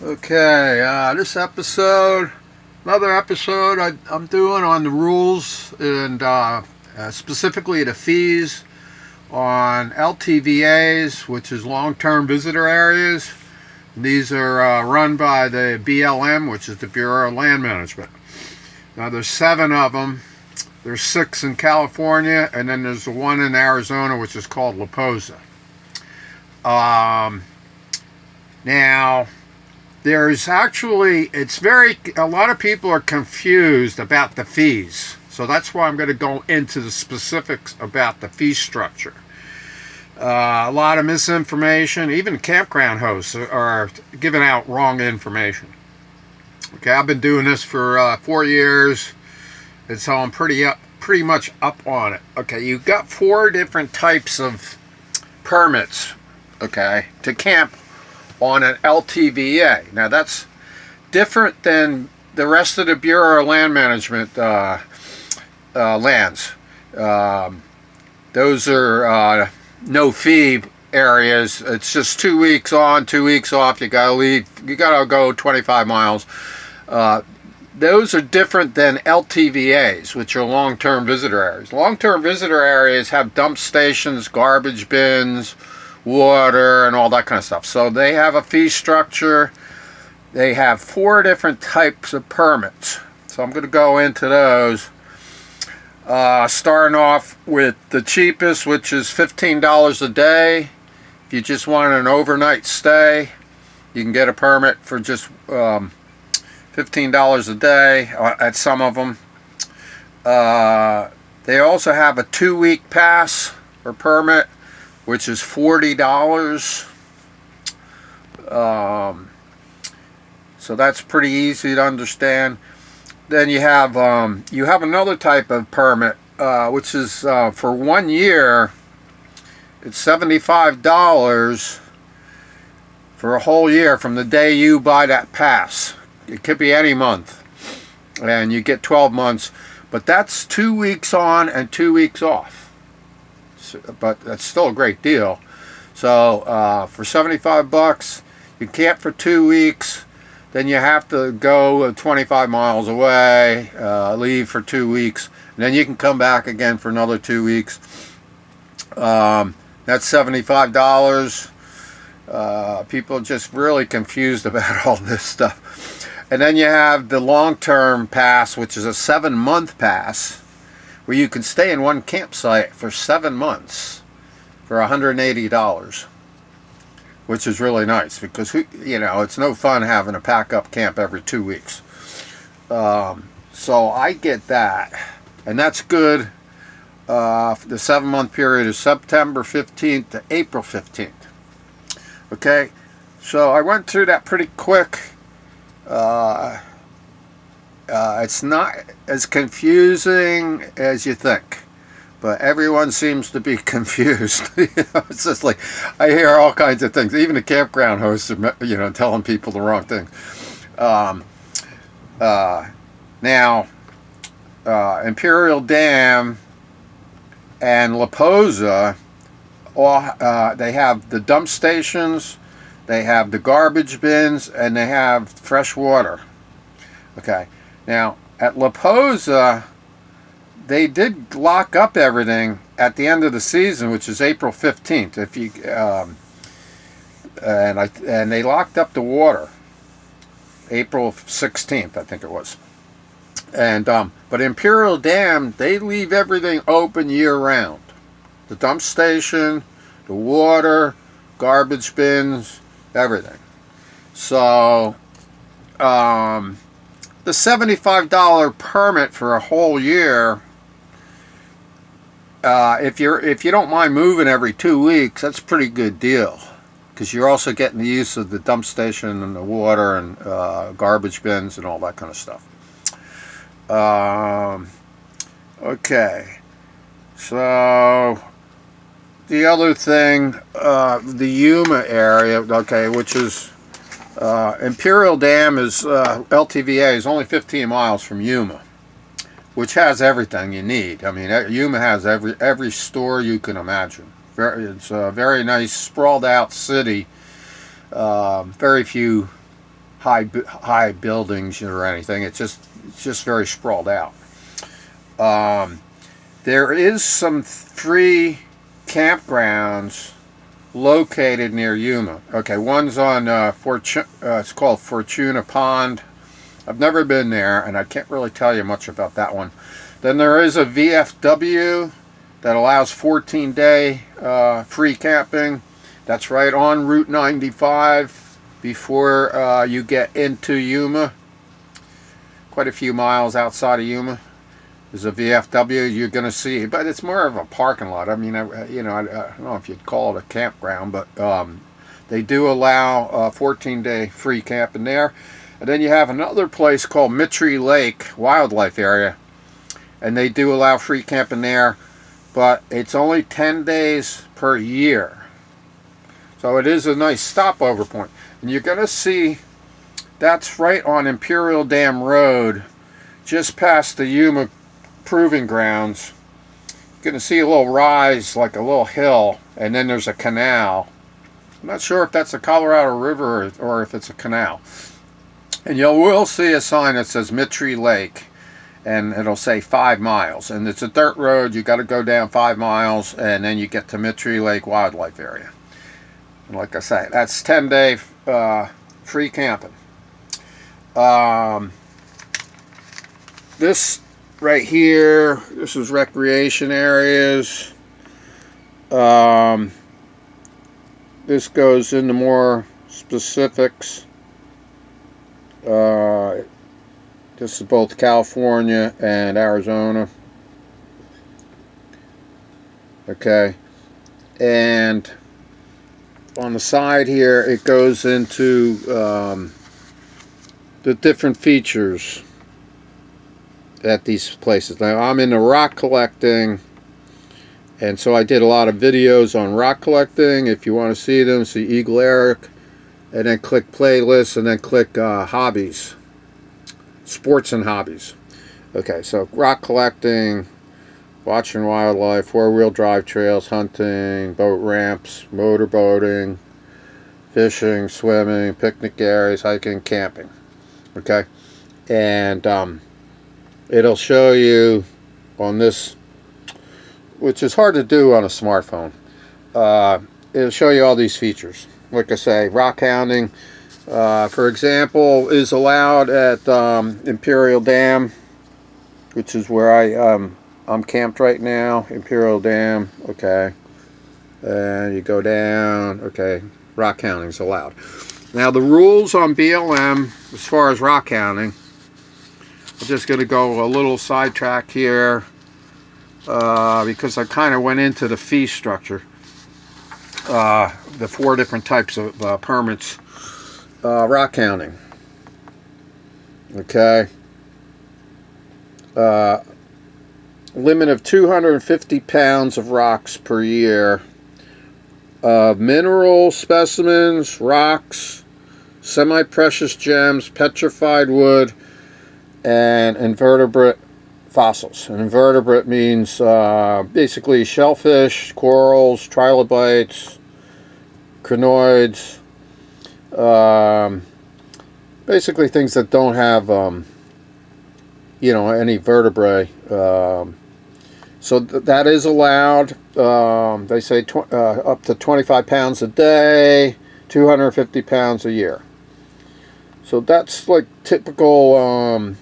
Okay, this episode, another episode I'm doing on the rules and specifically the fees on LTVAs, which is long-term visitor areas. These are run by the BLM, which is the Bureau of Land Management. Now there's 7 of them. There's 6 in California, and then there's the one in Arizona, which is called La Posa. Now, there's actually, a lot of people are confused about the fees. So that's why I'm going to go into the specifics about the fee structure. A lot of misinformation. Even campground hosts are giving out wrong information. Okay, I've been doing this for 4 years, and so I'm pretty much up on it. Okay, you've got 4 different types of permits, okay, to camp on an LTVA. Now that's different than the rest of the Bureau of Land Management lands. Those are no fee areas. It's just 2 weeks on, 2 weeks off. You gotta leave. You gotta go 25 miles. Those are different than LTVAs, which are long-term visitor areas. Long-term visitor areas have dump stations, garbage bins, water, and all that kind of stuff. So they have a fee structure. They have 4 different types of permits. So I'm going to go into those. Starting off with the cheapest, which is $15 a day. If you just want an overnight stay, you can get a permit for just $15 a day at some of them. They also have a 2-week pass or permit, which is $40. So that's pretty easy to understand. Then you have another type of permit, which is for 1 year. It's $75 for a whole year from the day you buy that pass. It could be any month, and you get 12 months. But that's 2 weeks on and 2 weeks off. But that's still a great deal. So for $75, you camp for 2 weeks. Then you have to go 25 miles away, leave for 2 weeks, and then you can come back again for another 2 weeks. That's $75. People are just really confused about all this stuff. And then you have the long-term pass, which is a 7-month pass, where you can stay in one campsite for 7 months for $180, which is really nice because, it's no fun having to pack up camp every 2 weeks. So I get that, and that's good. The 7-month period is September 15th to April 15th. Okay, so I went through that pretty quick. It's not as confusing as you think, but everyone seems to be confused. It's just like I hear all kinds of things. Even the campground hosts are, telling people the wrong things. Now, Imperial Dam and La Posa, they have the dump stations, they have the garbage bins, and they have fresh water. Okay, now at La Posa, they did lock up everything at the end of the season, which is April 15th. If you and they locked up the water April 16th, I think it was. And but Imperial Dam, they leave everything open year round. The dump station, the water, garbage bins, everything. So the $75 permit for a whole year, if you don't mind moving every 2 weeks, that's a pretty good deal, because you're also getting the use of the dump station and the water and garbage bins and all that kind of stuff. Okay, so the other thing, the Yuma area, okay, which is Imperial Dam is LTVA is only 15 miles from Yuma, which has everything you need. I mean, Yuma has every store you can imagine. It's a very nice, sprawled out city. Very few high buildings or anything. It's just very sprawled out. There is some free campgrounds located near Yuma. Okay, one's on it's called Fortuna Pond. I've never been there, and I can't really tell you much about that one. Then there is a VFW that allows 14-day free camping. That's right on Route 95 before you get into Yuma. Quite a few miles outside of Yuma. There's a VFW you're going to see, but it's more of a parking lot. I mean, I don't know if you'd call it a campground, but they do allow 14-day free camping there. And then you have another place called Mitri Lake Wildlife Area, and they do allow free camping there, but it's only 10 days per year. So it is a nice stopover point. And you're going to see that's right on Imperial Dam Road, just past the Yuma Proving Grounds. You're going to see a little rise, like a little hill, and then there's a canal. I'm not sure if that's the Colorado River or if it's a canal. And you will see a sign that says Mitri Lake, and it'll say 5 miles. And it's a dirt road. You got to go down 5 miles, and then you get to Mitri Lake Wildlife Area. And like I say, that's 10-day free camping. This right here, this is recreation areas. This goes into more specifics. This is both California and Arizona. Okay, and on the side here it goes into the different features at these places. Now I'm into rock collecting, and so I did a lot of videos on rock collecting. If you want to see them, see Eagle Eric, and then click playlists, and then click hobbies, sports and hobbies. Okay, so rock collecting, watching wildlife, four-wheel drive trails, hunting, boat ramps, motorboating, fishing, swimming, picnic areas, hiking, camping. Okay, and it'll show you on this, which is hard to do on a smartphone. It'll show you all these features. Like I say, rock hounding, for example, is allowed at Imperial Dam, which is where I'm camped right now. Imperial Dam. Okay, and you go down. Okay, rock hounding is allowed. Now the rules on BLM as far as rock hounding, I'm just going to go a little sidetrack here because I kind of went into the fee structure, the 4 different types of permits. Rock hounding. Okay. Limit of 250 pounds of rocks per year. Mineral specimens, rocks, semi-precious gems, petrified wood, and invertebrate fossils. An invertebrate means basically shellfish, corals, trilobites, crinoids, basically things that don't have any vertebrae. So that is allowed. They say up to 25 pounds a day, 250 pounds a year. So that's like typical on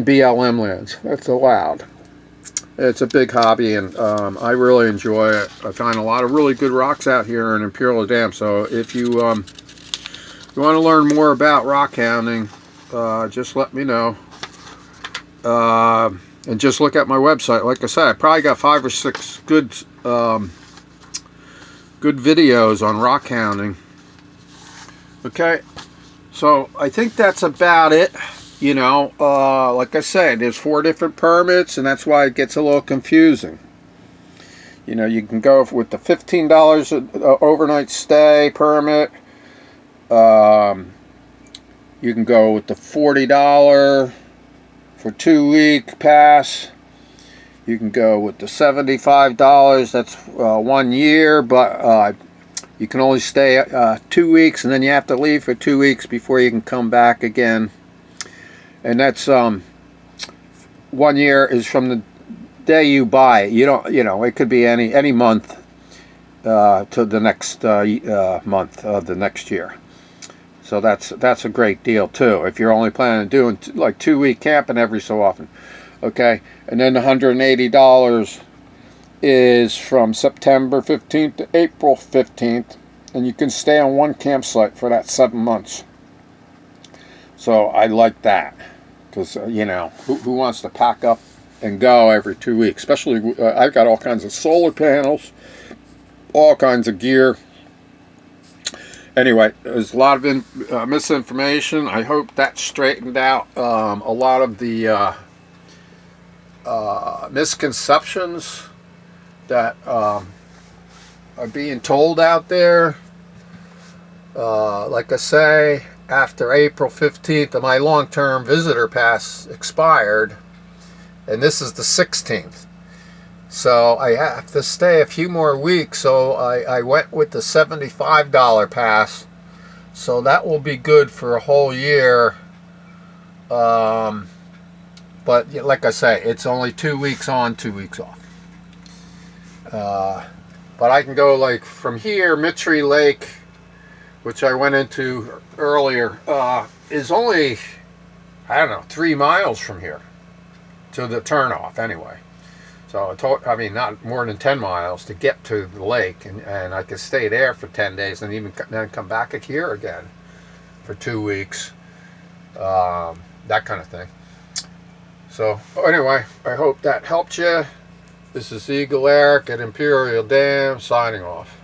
BLM lands. That's allowed. It's a big hobby, and I really enjoy it. I find a lot of really good rocks out here in Imperial Dam. So if you want to learn more about rock hounding, just let me know. And just look at my website. Like I said, I probably got 5 or 6 good videos on rock hounding. Okay, so I think that's about it. Like I said, there's 4 different permits, and that's why it gets a little confusing. You can go with the $15 overnight stay permit. You can go with the $40 for 2-week pass. You can go with the $75. That's 1 year, but You can only stay 2 weeks, and then you have to leave for 2 weeks before you can come back again. And that's 1 year is from the day you buy it. You don't, it could be any month to the next month of the next year. So that's a great deal too, if you're only planning on doing like 2 week camping every so often. Okay, and then the $180 is from September 15th to April 15th, and you can stay on one campsite for that 7 months. So I like that, because who wants to pack up and go every 2 weeks? Especially I've got all kinds of solar panels, all kinds of gear. Anyway, there's a lot of misinformation. I hope that straightened out a lot of the misconceptions that are being told out there. Like I say, after April 15th, my long-term visitor pass expired, and this is the 16th. So I have to stay a few more weeks, so I went with the $75 pass. So that will be good for a whole year. But like I say, it's only 2 weeks on, 2 weeks off. But I can go like from here, Mitri Lake, which I went into earlier, is only, I don't know, 3 miles from here to the turnoff anyway. So not more than 10 miles to get to the lake, and I could stay there for 10 days and even then come back here again for 2 weeks, that kind of thing. So anyway, I hope that helped you. This is Eagle Eric at Imperial Dam signing off.